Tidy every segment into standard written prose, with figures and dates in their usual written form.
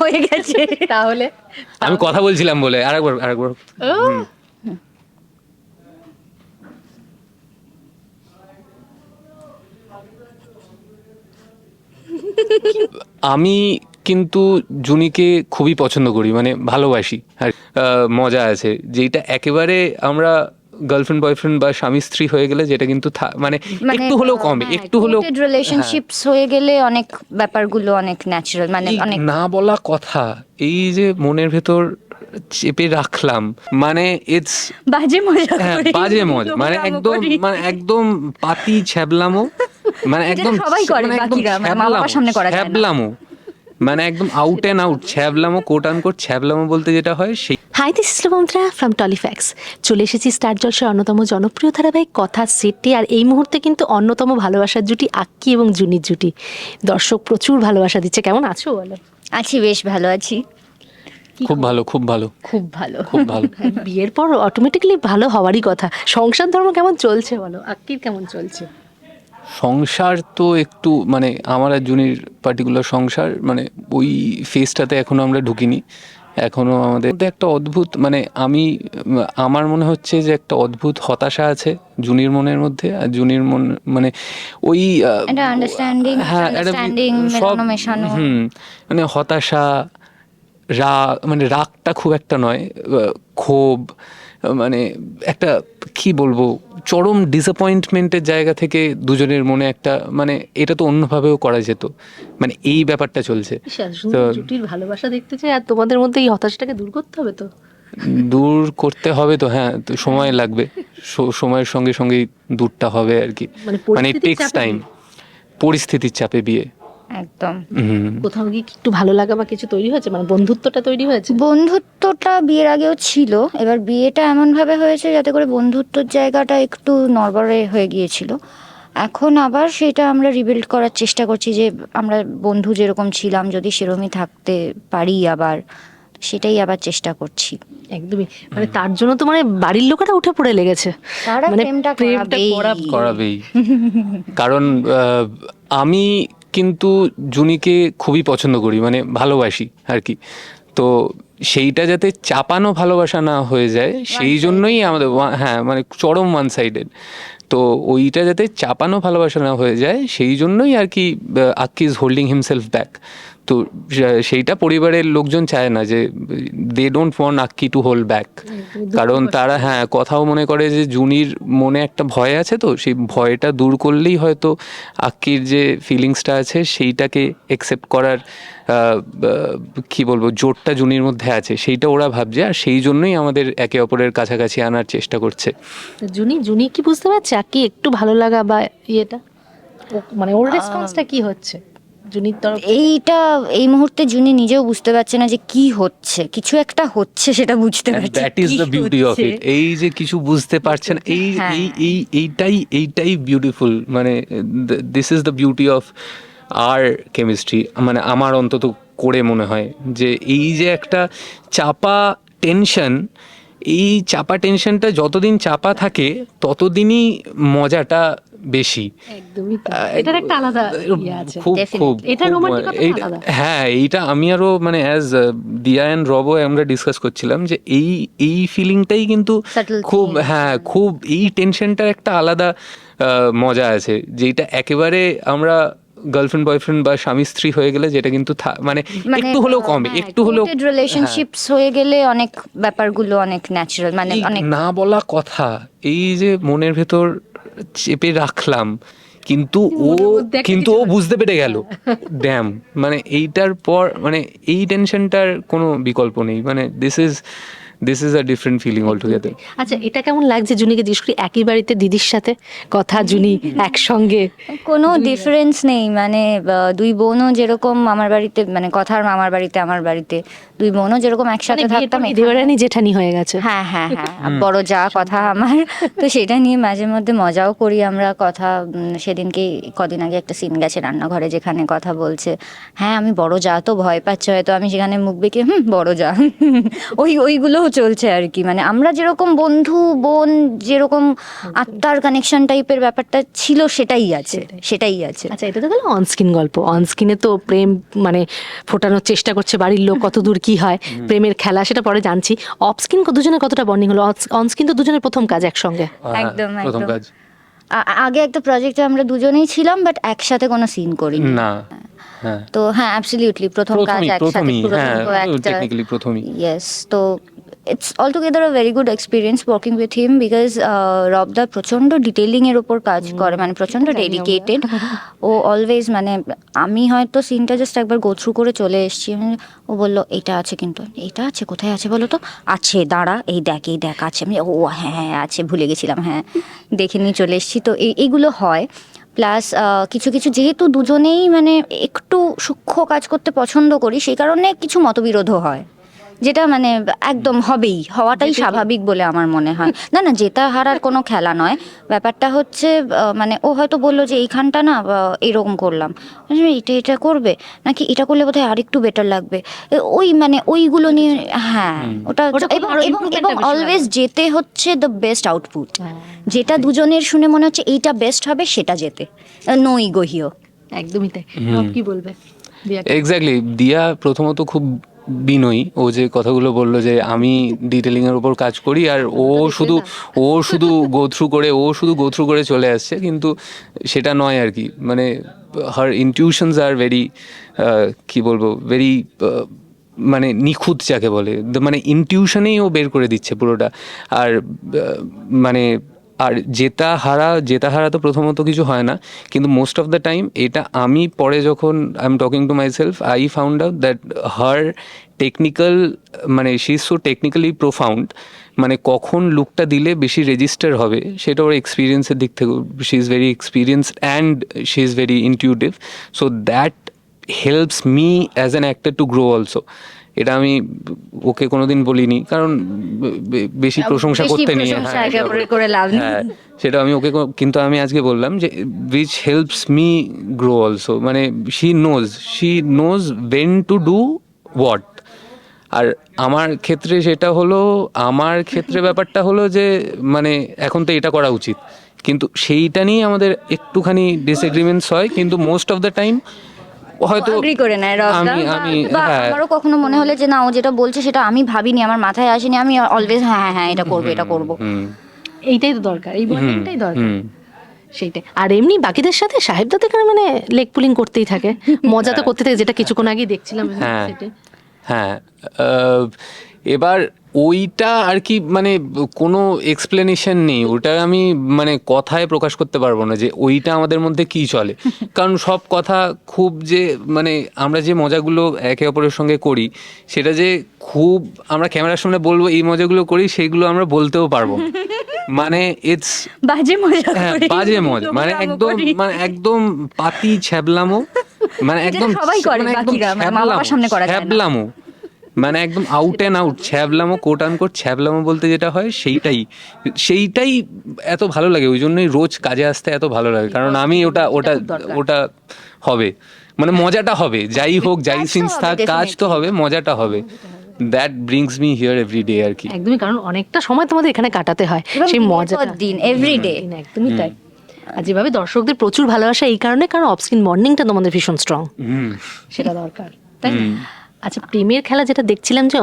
হয়ে গেছে তাহলে। আমি কথা বলছিলাম বলে আরেকবার আমি কিন্তু জুনিকে খুবই পছন্দ করি, মানে ভালোবাসি আর মজা আছে যেটা একেবারে আমরা গার্লফ্রেন্ড বয়ফ্রেন্ড বা স্বামী স্ত্রী হয়ে গেলে যেটা কিন্তু মানে একটু হলেও কমে, একটু হলেও রিলেশনশিপস হয়ে গেলে অনেক ব্যাপারগুলো অনেক ন্যাচারাল, মানে অনেক না বলা কথা, এই যে মনের ভেতর চেপে রাখলাম, মানে ইটস বাজে মজা করি, বাজে মজা, মানে একদম পাতি ছ্যাবলামো, মানে একদম সবাই করে, মানে একদম বাকিরা মা বাবার সামনে করা যায় না। ছ্যাবলামো, মানে একদম আউট অ্যান্ড আউট ছ্যাবলামো, কোট আনকোট ছ্যাবলামো বলতে যেটা হয় সেই। হাই, দিস ইজ লবন্ত্রা ফ্রম টলিফ্যাক্স। চলে এসেছি স্টার জলসার অন্যতম জনপ্রিয় ধারাবাহিক কথা সেটে। আর এই মুহূর্তে কিন্তু অন্যতম ভালোবাসার জুটি আক্কি এবং জুনির জুটি। দর্শক প্রচুর ভালোবাসা দিচ্ছে। কেমন আছো বলো? আছি, বেশ ভালো আছি। খুব ভালো, খুব ভালো, খুব ভালো, খুব ভালো। বিয়ের পর অটোমেটিক্যালি ভালো হওয়ারই কথা। সংসার ধর্ম কেমন চলছে বলো? আক্কির কেমন চলছে? সংসার তো একটু মানে আমার আর জুনির পার্টিকুলার সংসার, মানে ওই ফেজটাতে এখনো আমরা ঢুকিনি। এখনো আমাদের মধ্যে একটা অদ্ভুত, মানে আমার মনে হচ্ছে যে একটা অদ্ভুত হতাশা আছে জুনির মনের মধ্যে, আর জুনির মন মানে ওই আন্ডারস্ট্যান্ডিং, হ্যাঁ সব মেশানো। মানে হতাশা, মানে রাগটা খুব একটা নয়, ক্ষোভ, মানে একটা কি বলবো, চরম ডিসঅ্যাপয়েন্টমেন্টের জায়গা থেকে দুজনের মনে একটা, মানে এটা তো অন্যভাবেও করা যেত, মানে এই ব্যাপারটা চলছে। তো জুটির ভালোবাসা দেখতে চাই, আর তোমাদের মধ্যে এই হতাশাটাকে দূর করতে হবে তো। দূর করতে হবে তো, হ্যাঁ, তো সময় লাগবে, সময়ের সঙ্গে সঙ্গেই দূরটা হবে আর কি, মানে টেক্স টাইম। পরিস্থিতির চাপে বিয়ে একদম। কোথাও গিয়ে একটু ভালো লাগা বা কিছু তৈরি হয়েছে, মানে বন্ধুত্বটা তৈরি হয়েছে? বন্ধুত্বটা বিয়ের আগেও ছিল, এবার বিয়েটা এমন ভাবে হয়েছে যাতে করে বন্ধুত্বর জায়গাটা একটু নড়বড়ে হয়ে গিয়েছিল। এখন আবার সেটা আমরা রিবিল্ড করার চেষ্টা করছি, যে আমরা বন্ধু যেরকম ছিলাম যদি সেরকমই থাকতে পারি, আবার সেটাই আবার চেষ্টা করছি। একদমই, মানে তার জন্য তো মানে বাড়ির লোকেরা উঠে পড়ে লেগেছে, মানে প্রেমটা করাবেই। কারণ আমি কিন্তু জুনিকে খুবই পছন্দ করি, মানে ভালোবাসি আর কি। তো সেইটা যাতে চাপানো ভালোবাসা না হয়ে যায় সেই জন্যই আমাদের, হ্যাঁ, মানে চরম ওয়ান সাইডেড। তো ওইটা যাতে চাপানো ভালোবাসা না হয়ে যায় সেই জন্যই আর কি Akki is holding himself back. তো সেইটা পরিবারের লোকজন চায় না, যে they don't want Akki to hold back. কারণ তারা, হ্যাঁ, কথাও মনে করে যে জুনির মনে একটা ভয় আছে, তো সেই ভয়টা দূর করলেই হয়তো আক্কির যে ফিলিংসটা আছে সেইটাকে একসেপ্ট করার কি বলবো জোরটা জুনির মধ্যে আছে, সেইটা ওরা ভাবছে, আর সেই জন্যই আমাদের একে অপরের কাছাকাছি আনার চেষ্টা করছে। জুনি কি বুঝতে পারছে আক্কি একটু ভালো লাগা বা ইয়েটা, মানে ওর রেসপন্সটা কি হচ্ছে জুনির তরফ? এইটা এই মুহূর্তে জুনি নিজেও বুঝতে পারছে না যে কি হচ্ছে, কিছু একটা হচ্ছে সেটা বুঝতে পারছে। That is the beauty of it. এই যে কিছু বুঝতে পারছেন, এইটাই বিউটিফুল, মানে this is the beauty of our chemistry, মানে আমার অন্তত করে মনে হয় যে এই যে একটা চাপা টেনশন, এই চাপা টেনশনটা যতদিন চাপা থাকে ততদিনই মজাটা বেশি। একদমই, এটার একটা আলাদা ইয়ে আছে, খুব খুব এটা রোমান্টিকতা আলাদা। হ্যাঁ, এইটা আমি আরো মানে অ্যাজ দিয়া অ্যান্ড রবো আমরা ডিসকাস করছিলাম যে এই ফিলিংটাই কিন্তু খুব, হ্যাঁ, খুব এই টেনশনটার একটা আলাদা মজা আছে, যেটা একেবারে আমরা গার্লফ্রেন্ড বয়ফ্রেন্ড বা স্বামী স্ত্রী হয়ে গেলে যেটা কিন্তু মানে একটু হলেও কমে, একটু হলেও রিলেশনশিপস হয়ে গেলে অনেক ব্যাপারগুলো অনেক ন্যাচারাল, মানে অনেক না বলা কথা, এই যে মনের ভেতর চেপে রাখলাম, কিন্তু ও বুঝতে পেরে গেল, ড্যাম, মানে এইটার পর মানে এই টেনশনটার কোনো বিকল্প নেই, মানে this is a different feeling altogether. আচ্ছা, এটা কেমন লাগছে জুনিকে জিজ্ঞেস করি, একই বাড়িতে দিদির সাথে কথা, জুনি একসঙ্গে, কোনো ডিফারেন্স নেই, মানে দুই বোনও যেরকম আমার বাড়িতে, মানে কথার মামার বাড়িতে আমার বাড়িতে দুই বোনও যেরকম একসাথে থাকতাম, দেওরানি জেঠানি হয়ে গেছে। হ্যাঁ হ্যাঁ হ্যাঁ, বড় যা কথা আমার, তো সেটা নিয়ে মাঝে মধ্যে মজাও করি আমরা। কথা সেদিনকে কদিন আগে একটা সিন গেছে রান্নাঘরে, যেখানে কথা বলছে, হ্যাঁ আমি বড় যা, তো ভয় পাচ্ছে হয়তো, আমি সেখানে মুখ বেঁকে বড় যা, ওইগুলো চলছে আর কি, মানে আমরা যেরকম বন্ধু বোন যেরকম আত্মার কানেকশন টাইপের ব্যাপারটা ছিল সেটাই আছে, সেটাই আছে। আচ্ছা, এটা তো গেল অনস্ক্রিন গল্প। অনস্ক্রিনে তো প্রেম মানে ফোটানোর চেষ্টা করছে বাড়ির লোক, কত দূর কি হয়, প্রেমের খেলা, সেটা পরে জানছি। অফস্ক্রিন দুজনের কতটা বন্ডিং হলো? অনস্ক্রিন তো দুজনের প্রথম কাজ একসঙ্গে। একদম, প্রথম একদম। কাজ। আগে একটা প্রজেক্টে আমরা দুজনেই ছিলাম, বাট একসাথে কোনো সিন করিনি। না, হ্যাঁ, তো হ্যাঁ, অ্যাবসলিউটলি প্রথম কাজ একসাথে প্রথমই, পুরো হ্যাঁ, একটা, টেকনিক্যালি প্রথমই। ইয়েস। তো it's altogether a very good experience working with him, because রবদা প্রচণ্ড ডিটেলিং এর ওপর কাজ করে, মানে প্রচণ্ড ডেডিকেটেড। ও অলওয়েজ, মানে আমি হয়তো সিনটা জাস্ট একবার গো থ্রু করে চলে এসেছি, ও বললো এটা আছে, কিন্তু এটা আছে, কোথায় আছে বলো তো, আছে দাঁড়া, এই দেখ আছে। আমি ও হ্যাঁ হ্যাঁ আছে, ভুলে গেছিলাম, হ্যাঁ দেখে নিয়ে চলে এসেছি। তো এইগুলো হয়। প্লাস কিছু কিছু যেহেতু দুজনেই মানে একটু সূক্ষ্ম কাজ করতে পছন্দ করি, সেই কারণে কিছু মতবিরোধও হয়, যেটা মানে একদম হওয়াটাই স্বাভাবিক বলে আমার মনে হয়। না না, জেতা হারার কোনো খেলা নয়, ব্যাপারটা হচ্ছে মানে ও হয়তো বললো যে এইখানটা না এরকম করলাম, এটা করবে নাকি এটা করলে বোধহয় আরেকটু বেটার লাগবে, ওই মানে ওইগুলো নিয়ে, হ্যাঁ ওটা, ওটা এবং আরো এবং improvement-টা এবং বেশি অলওয়েজ যেতে হচ্ছে দ্য বেস্ট আউটপুট, যেটা দুজনের শুনে মনে হচ্ছে এইটা বেস্ট হবে সেটা যেতে, নো ইগো হিও। একদমই তাই। কি বলবে? এক্স্যাক্টলি। দিয়া প্রথমত খুব বিনয়ী, ও যে কথাগুলো বললো যে আমি ডিটেলিং এর উপর কাজ করি আর ও শুধু গো থ্রু করে চলে আসছে, কিন্তু সেটা নয় আর কি। মানে হার ইনটিউশনস আর ভেরি, কি বলবো, ভেরি মানে নিখুঁত যাকে বলে, মানে ইনটিউশনেই ও বের করে দিচ্ছে পুরোটা। আর মানে আর জেতা হারা তো প্রথমত কিছু হয় না, কিন্তু মোস্ট অফ দ্য টাইম এটা আমি পরে যখন I am talking to myself, I found out that her technical, মানে she is so technically profound, মানে কখন লুকটা দিলে বেশি রেজিস্টার হবে সেটা ওর এক্সপিরিয়েন্সের দিক থেকে, she is very experienced and she is very intuitive, so that helps me as an actor to grow also. এটা আমি ওকে কোনোদিন বলিনি, কারণ বেশি প্রশংসা করতে নিয়ে, করে লাভ নেই। হ্যাঁ সেটা আমি ওকে কিন্তু আমি আজকে বললাম যে which helps me grow also, মানে she knows when to do what. আর আমার ক্ষেত্রে ব্যাপারটা হলো যে মানে এখন তো এটা করা উচিত, কিন্তু সেইটা নিয়ে আমাদের একটুখানি ডিসএগ্রিমেন্টস হয়, কিন্তু মোস্ট অফ দ্য টাইম হয়তো এগ্রি করে নেয় রবদা, বা হ্যাঁ, আমারও কখনো মনে হলে যে না ও যেটা বলছে সেটা আমি ভাবিনি, আমার মাথায় আসেনি, আমি অলওয়েজ হ্যাঁ হ্যাঁ এটা করবো। এইটাই তো দরকার, এই বন্ডিংটাই দরকার। সেইটাই। আর এমনি বাকিদের সাথে সাহেবদা তো এখানে মানে লেগ পুলিং করতেই থাকে, মজা তো করতে থাকে, যেটা কিছুক্ষণ আগে দেখছিলাম হ্যাঁ সেটে। হ্যাঁ, এবার ওইটা আর কি, মানে কোনো এক্সপ্লেনেশন নেই, ওটা আমি মানে কথায় প্রকাশ করতে পারবো না যে ওইটা আমাদের মধ্যে কি চলে। কারণ সব কথা খুব যে মানে আমরা যে মজাগুলো একে অপরের সঙ্গে করি, সেটা যে খুব আমরা ক্যামেরার সামনে বলবো এই মজাগুলো করি, সেইগুলো আমরা বলতেও পারবো না। মানে ইটস বাজে মজা, হ্যাঁ বাজে মজা, মানে একদম পাতি ছ্যাবলামো, মানে একদম সবাই করে, মানে একদম বাকিরা, মানে মা বাবার সামনে করা যায় না। ছ্যাবলামো, মানে একদম আউট অ্যান্ড আউট ছ্যাবলামো, কোট আনকোট ছ্যাবলামো বলতে যেটা হয় সেইটাই এত ভালো লাগে। ওই জন্যই রোজ কাজে আসতে এত ভালো লাগে, কারণ আমি ওটা হবে, মানে মজাটা হবে, যাই হোক, যাই সিনস থাক, কাজ তো হবে, মজাটা হবে। That brings me here every day আর কি। একদমই, কারণ অনেকটা সময় তোমাদের এখানে কাটাতে হয়, সেই মজাটা দিন এভরিডে। একদমই তাই। আর যেভাবে দর্শকদের প্রচুর ভালোবাসা এই কারণে, কারণ অফস্ক্রিন বন্ডিংটা তোমাদের ভীষণ স্ট্রং, সেটা দরকার, তাই না? আচ্ছা, প্রেমের খেলা যেটা দেখছিলাম যে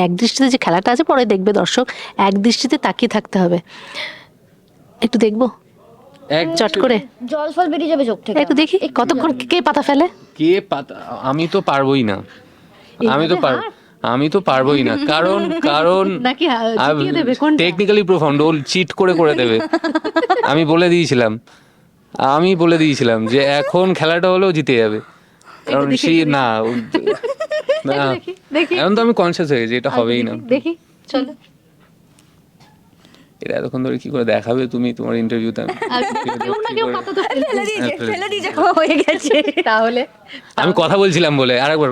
এক দৃষ্টিতে যে খেলাটা আছে, পরে দেখবে দর্শক, এক দৃষ্টিতে তাকিয়ে থাকতে হবে, একটু দেখবো চট করে, জল ফল বেরিয়ে যাবে চোখ থেকে। একটু দেখি কতক্ষণ কে পাতা ফেলে। কে পাতা, আমি তো পারবোই না, আমি তো পারবোই না, কারণ নাকি জিতিয়ে দেবে কোনটা? টেকনিক্যালি প্রোফাউন্ড, ও চিট করে দেবে। আমি বলে দিয়েছিলাম যে এখন খেলাটা হলেও জিতে যাবে, কারণ দেখি এখন তো আমি কনসিয়াস হয়ে গেছি এটা হবেই না। দেখি চলো, এটা এতক্ষণ ধরে কি করে দেখাবে তুমি তোমার ইন্টারভিউতে? ফেলে দিয়েছে, হয়ে গেছে তাহলে আমি কথা বলছিলাম বলে আরেকবার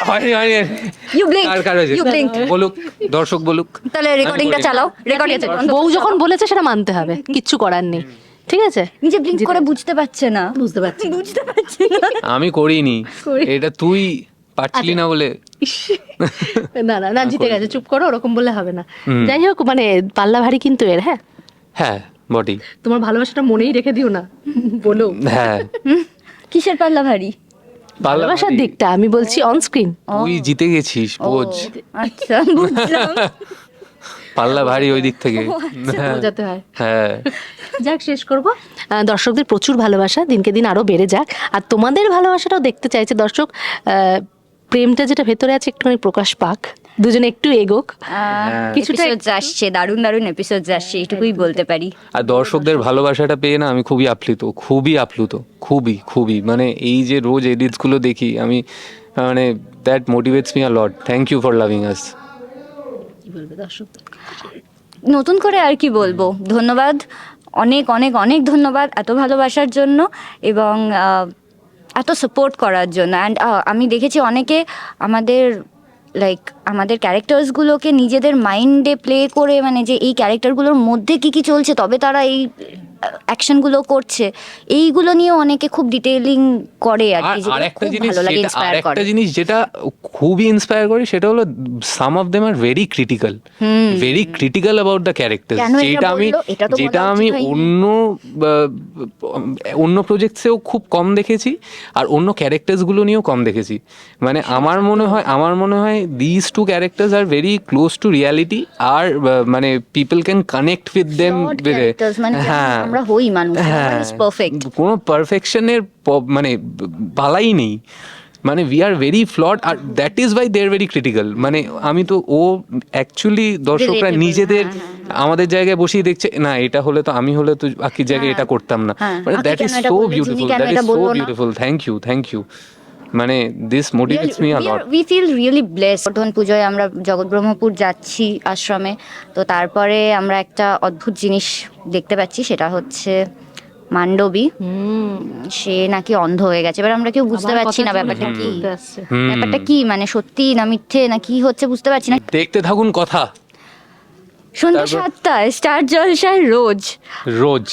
হয়নি হয়নি You blink, কার হয়েছে? you blink. বলুক, দর্শক বলুক। তাহলে রেকর্ডিংটা চালাও, রেকর্ডিং বউ যখন বলেছে সেটা মানতে হবে, কিচ্ছু করার নেই, ঠিক আছে? নিজে ব্লিঙ্ক করে বুঝতে পারছে না, বুঝতে পারছি। বুঝতে পারছে না। আমি করিনি, এটা তুই পারছিলি না বলে। না না না, জিতে গেছে, চুপ করো, ওরকম বললে হবে না। যাই হোক, মানে পাল্লা ভারী কিন্তু এর, হ্যাঁ হ্যাঁ বডি, তোমার ভালোবাসাটা মনেই রেখে দিও না, বলো। হ্যাঁ কিসের পাল্লা ভারী? ভালোবাসার ভারী। দিকটা আমি বলছি অন স্ক্রিন। তুই জিতে গেছিস, বোঝ। আচ্ছা, বুঝলাম। পাল্লা ভারী ওই দিক থেকে। বোঝাতে হয়। হ্যাঁ যাক, শেষ করব। দর্শকদের প্রচুর ভালোবাসা, দিনকে দিন আরো বেড়ে যাক, আর তোমাদের ভালোবাসাটাও দেখতে চাইছে দর্শক। প্রেমটা যেটা ভেতরে আছে একটুখানি প্রকাশ পাক, দুজনে একটু এগোক। কিছুটা আসছে, দারুণ দারুণ এপিসোড আসছে, এটুকুই বলতে পারি। আর দর্শকদের ভালোবাসাটা পেয়ে না আমি খুবই আপ্লুত, খুবই আপ্লুত, খুবই খুবই, মানে এই যে রোজ এডিটস গুলো দেখি আমি, মানে that motivates me a lot. Thank you for loving us. কি বলবে দর্শক? নতুন করে আর কি বলবো, ধন্যবাদ, অনেক অনেক অনেক ধন্যবাদ এত ভালোবাসার জন্য এবং এত সাপোর্ট করার জন্য। অ্যান্ড আমি দেখেছি অনেকে আমাদের ক্যারেক্টার্সগুলোকে নিজেদের মাইন্ডে প্লে করে, মানে যে এই ক্যারেক্টারগুলোর মধ্যে কী কী চলছে তবে তারা এই অ্যাকশনগুলো করছে, এইগুলো নিয়ে অনেকে খুব ডিটেইলিং করে আর কি, যেটা আরেকটা খুব জিনিস ভালো লাগে, যেটা ইন্সপায়ার করে। আরেকটা জিনিস যেটা খুবই ইন্সপায়ার করে সেটা হলো some of them are very critical about the characters. কেন এটা যেটা আমি বললো? এটা তো যেটা বলা আমি উচিত হয়নি। অন্য প্রজেক্টসেও খুব কম দেখেছি, আর অন্য ক্যারেক্টার্সগুলো নিয়েও কম দেখেছি। মানে আমার মনে হয় this two characters are very close to reality, আর মানে people can connect with them. Flawed characters, মানে যেমন আমরা হই মানুষ, পারফেক্ট। কোনো পারফেকশনের মানে বালাই নেই, মানে উই আর ভেরি ফ্লড, আর that is why they are very critical. মানে আমি তো অ্যাকচুয়ালি দর্শকরা Relatable, নিজেদের আমাদের জায়গায় বসেই দেখছে, না এটা হলে তো আমি হলে তো বাকির জায়গায় এটা করতাম না। মানে that is so beautiful, that is so beautiful. Thank you. মানে this motivates me a lot. We feel really blessed. Bardhaman পুজোয় আমরা জগৎব্রহ্মপুর যাচ্ছি আশ্রমে, তো তারপরে আমরা একটা অদ্ভুত জিনিস দেখতে পাচ্ছি, সেটা হচ্ছে মান্ডবী, সে নাকি অন্ধ হয়ে গেছে। এবার আমরা কেউ বুঝতে পারছি না ব্যাপারটা কি, মানে সত্যি না মিথ্যে না কি হচ্ছে বুঝতে পারছি না। দেখতে থাকুন কথা, সন্ধ্যা 7টায় স্টার জলসায় রোজ। রোজ।